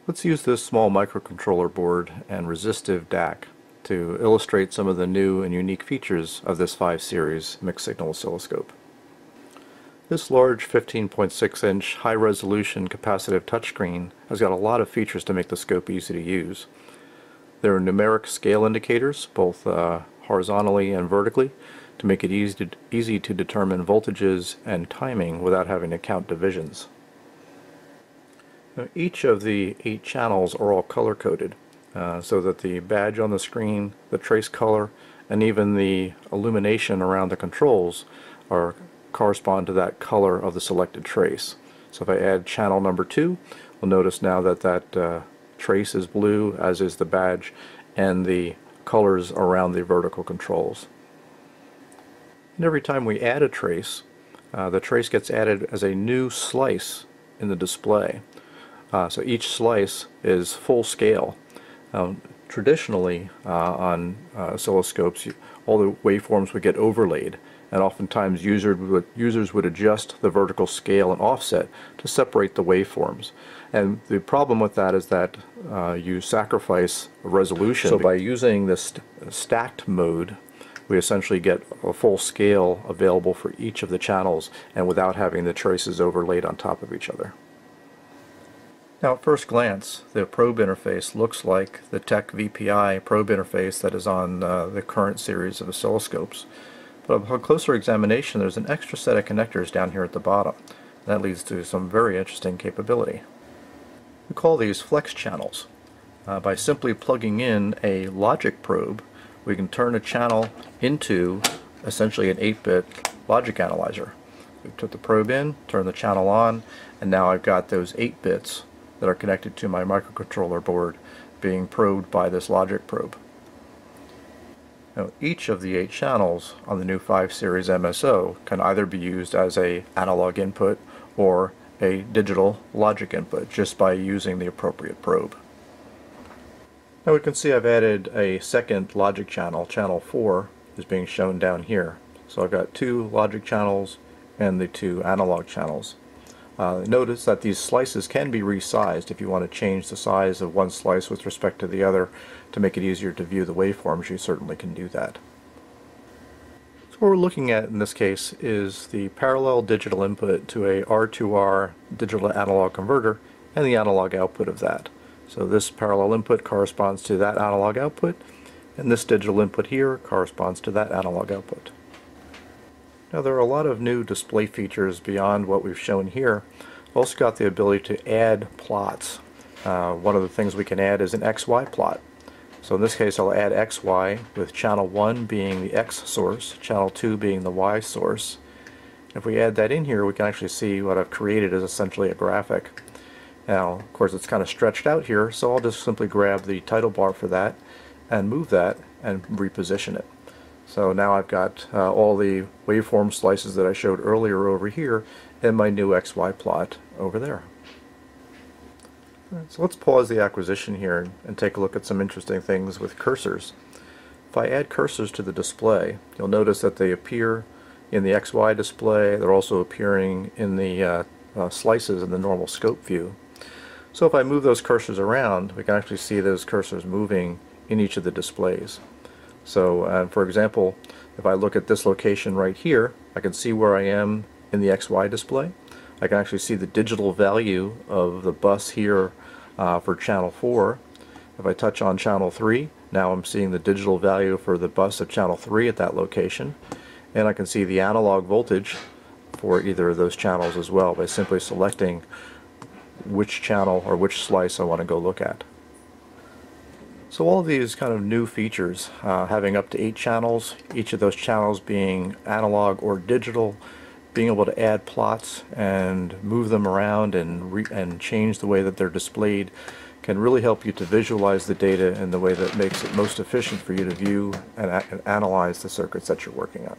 Let's use this small microcontroller board and resistive DAC to illustrate some of the new and unique features of this 5 series mixed signal oscilloscope. This large 15.6-inch high-resolution capacitive touchscreen has got a lot of features to make the scope easy to use. There are numeric scale indicators, both horizontally and vertically, to make it easy to determine voltages and timing without having to count divisions. Now, each of the 8 channels are all color-coded, so that the badge on the screen, the trace color, and even the illumination around the controls correspond to that color of the selected trace. So if I add channel number 2, we'll notice now that that trace is blue, as is the badge, and the colors around the vertical controls. And every time we add a trace, the trace gets added as a new slice in the display. So each slice is full scale. Traditionally on oscilloscopes, all the waveforms would get overlaid, and oftentimes users would adjust the vertical scale and offset to separate the waveforms. And the problem with that is that you sacrifice resolution. So by using this stacked mode, we essentially get a full scale available for each of the channels, and without having the traces overlaid on top of each other. Now at first glance, the probe interface looks like the Tech VPI probe interface that is on the current series of oscilloscopes. But upon closer examination, there's an extra set of connectors down here at the bottom. That leads to some very interesting capability. We call these flex channels. By simply plugging in a logic probe, we can turn a channel into essentially an 8-bit logic analyzer. We put the probe in, turn the channel on, and now I've got those 8 bits that are connected to my microcontroller board being probed by this logic probe. Now, each of the 8 channels on the new 5 series MSO can either be used as an analog input or a digital logic input just by using the appropriate probe. Now we can see I've added a second logic channel. Channel 4 is being shown down here. So I've got 2 logic channels and the 2 analog channels. Notice that these slices can be resized if you want to change the size of one slice with respect to the other to make it easier to view the waveforms. You certainly can do that. So what we're looking at in this case is the parallel digital input to a R2R digital analog converter and the analog output of that. So this parallel input corresponds to that analog output, and this digital input here corresponds to that analog output. Now there are a lot of new display features beyond what we've shown here. We've also got the ability to add plots. One of the things we can add is an XY plot. So in this case I'll add XY with channel 1 being the X source, channel 2 being the Y source. If we add that in here, we can actually see what I've created is essentially a graphic. Now of course it's kind of stretched out here, so I'll just simply grab the title bar for that and move that and reposition it. So now I've got all the waveform slices that I showed earlier over here and my new XY plot over there. So let's pause the acquisition here and take a look at some interesting things with cursors. If I add cursors to the display, you'll notice that they appear in the XY display. They're also appearing in the slices in the normal scope view. So if I move those cursors around, we can actually see those cursors moving in each of the displays. So for example, if I look at this location right here, I can see where I am in the XY display. I can actually see the digital value of the bus here for channel 4. If I touch on channel 3, now I'm seeing the digital value for the bus of channel 3 at that location. And I can see the analog voltage for either of those channels as well by simply selecting which channel or which slice I want to go look at. So all of these kind of new features, having up to 8 channels, each of those channels being analog or digital, being able to add plots and move them around and change the way that they're displayed, can really help you to visualize the data in the way that makes it most efficient for you to view and analyze the circuits that you're working on.